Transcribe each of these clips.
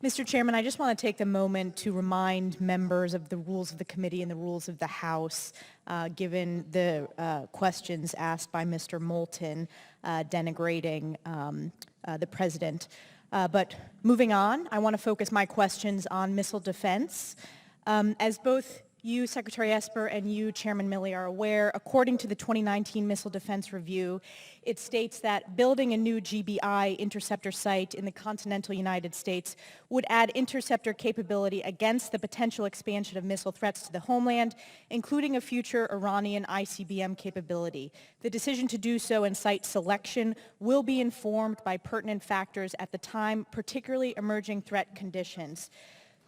Mr. Chairman, I just want to take the moment to remind members of the rules of the committee and the rules of the House, given the questions asked by Mr. Moulton denigrating the President. But moving on, I want to focus my questions on missile defense. As both you, Secretary Esper, and you, Chairman Milley, are aware, according to the 2019 Missile Defense Review, it states that building a new GBI interceptor site in the continental United States would add interceptor capability against the potential expansion of missile threats to the homeland, including a future Iranian ICBM capability. The decision to do so and site selection will be informed by pertinent factors at the time, particularly emerging threat conditions.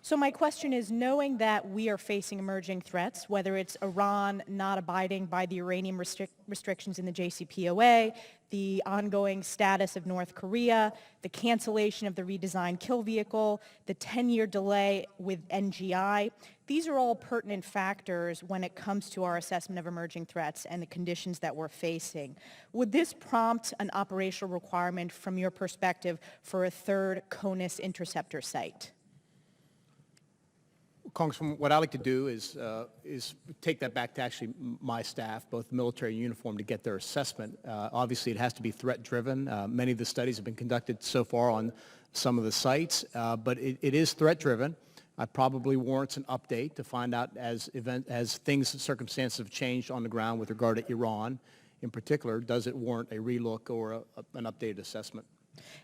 So my question is, knowing that we are facing emerging threats, whether it's Iran not abiding by the uranium restrictions in the JCPOA, the ongoing status of North Korea, the cancellation of the redesigned kill vehicle, the 10-year delay with NGI, these are all pertinent factors when it comes to our assessment of emerging threats and the conditions that we're facing. Would this prompt an operational requirement from your perspective for a third CONUS interceptor site? Congresswoman, what I like to do is take that back to actually my staff, both military and uniform, to get their assessment. Obviously, it has to be threat-driven. Many of the studies have been conducted so far on some of the sites, but it is threat-driven. I probably warrants an update to find out as things and circumstances have changed on the ground with regard to Iran. In particular, does it warrant a relook or an updated assessment?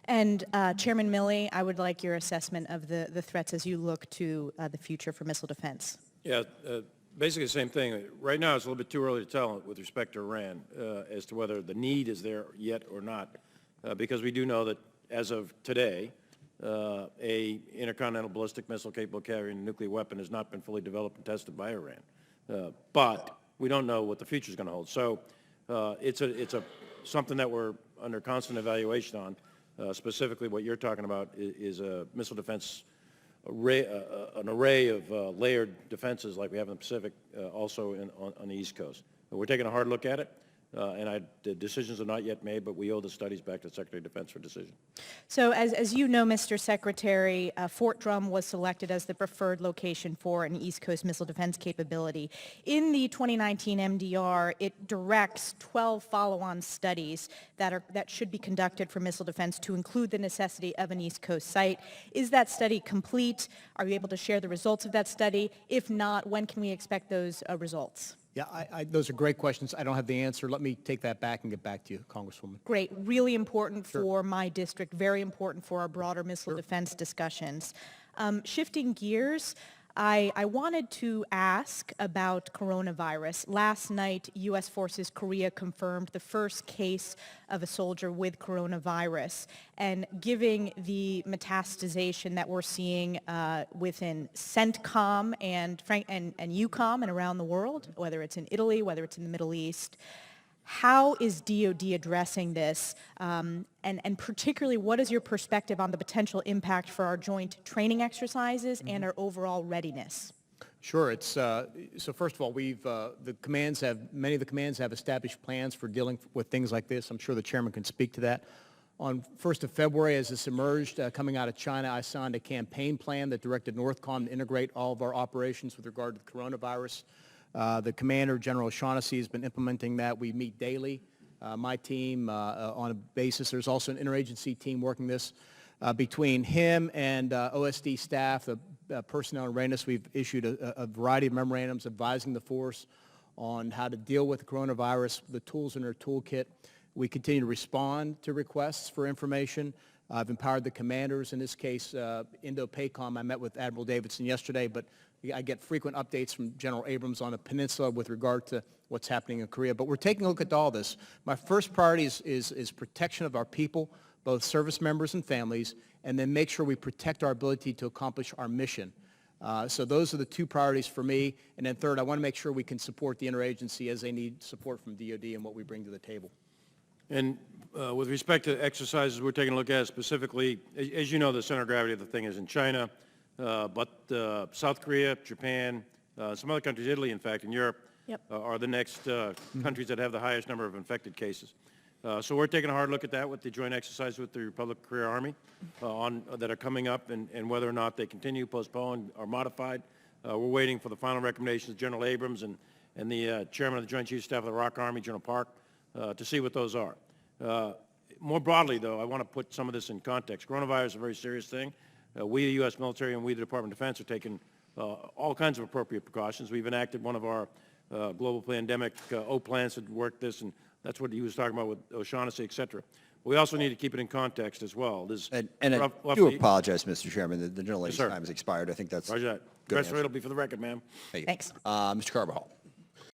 And Chairman Milley, I would like your assessment of the threats as you look to the future for missile defense. Yeah, basically the same thing. Right now it's a little bit too early to tell with respect to Iran as to whether the need is there yet or not, because we do know that as of today, a intercontinental ballistic missile capable of carrying a nuclear weapon has not been fully developed and tested by Iran. But we don't know what the future is going to hold. So it's something that we're under constant evaluation on. Specifically, what you're talking about is a missile defense array, an array of layered defenses like we have in the Pacific, also on the East Coast. But we're taking a hard look at it, and the decisions are not yet made, but we owe the studies back to the Secretary of Defense for decision. So as you know, Mr. Secretary, Fort Drum was selected as the preferred location for an East Coast missile defense capability. In the 2019 MDR, it directs 12 follow-on studies that should be conducted for missile defense to include the necessity of an East Coast site. Is that study complete? Are you able to share the results of that study? If not, when can we expect those results? Yeah, those are great questions. I don't have the answer. Let me take that back and get back to you, Congresswoman. Great. Really important Sure. for my district, very important for our broader missile defense discussions. Shifting gears, I wanted to ask about coronavirus. Last night, U.S. Forces Korea confirmed the first case of a soldier with coronavirus. And given the metastasization that we're seeing within CENTCOM and EUCOM and around the world, whether it's in Italy, whether it's in the Middle East, how is DoD addressing this? And particularly, what is your perspective on the potential impact for our joint training exercises and our overall readiness? Sure. It's so first of all, many of the commands have established plans for dealing with things like this. I'm sure the chairman can speak to that. On 1st of February, as this emerged coming out of China, I signed a campaign plan that directed NORTHCOM to integrate all of our operations with regard to the coronavirus. The commander, General O'Shaughnessy, has been implementing that. We meet daily, my team, on a basis. There's also an interagency team working this. Between him and OSD staff, the personnel and readiness, we've issued a variety of memorandums advising the force on how to deal with the coronavirus, the tools in their toolkit. We continue to respond to requests for information. I've empowered the commanders. In this case, Indo-PACOM, I met with Admiral Davidson yesterday, but I get frequent updates from General Abrams on the peninsula with regard to what's happening in Korea. But we're taking a look at all this. My first priority is protection of our people, both service members and families, and then make sure we protect our ability to accomplish our mission. So those are the two priorities for me. And then third, I want to make sure we can support the interagency as they need support from DoD and what we bring to the table. And with respect to exercises we're taking a look at specifically, as you know, the center of gravity of the thing is in China, but South Korea, Japan, some other countries, Italy, in fact, and Europe, are the next countries that have the highest number of infected cases. So we're taking a hard look at that with the joint exercise with the Republic Career Army that are coming up, and whether or not they continue, postpone, or modified. We're waiting for the final recommendations of General Abrams and the Chairman of the Joint Chiefs of Staff of the Iraq Army, General Park, to see what those are. More broadly, though, I want to put some of this in context. Coronavirus is a very serious thing. We, the U.S. military, and we, the Department of Defense, are taking all kinds of appropriate precautions. We've enacted one of our global pandemic plans to work this, and that's what he was talking about with O'Shaughnessy, et cetera. We also need to keep it in context as well. And I do apologize, Mr. Chairman, the general lady's time has expired. I think that's Roger that. good The rest of it answer. will be for the record, ma'am. Hey, Thanks. Mr. Carbajal.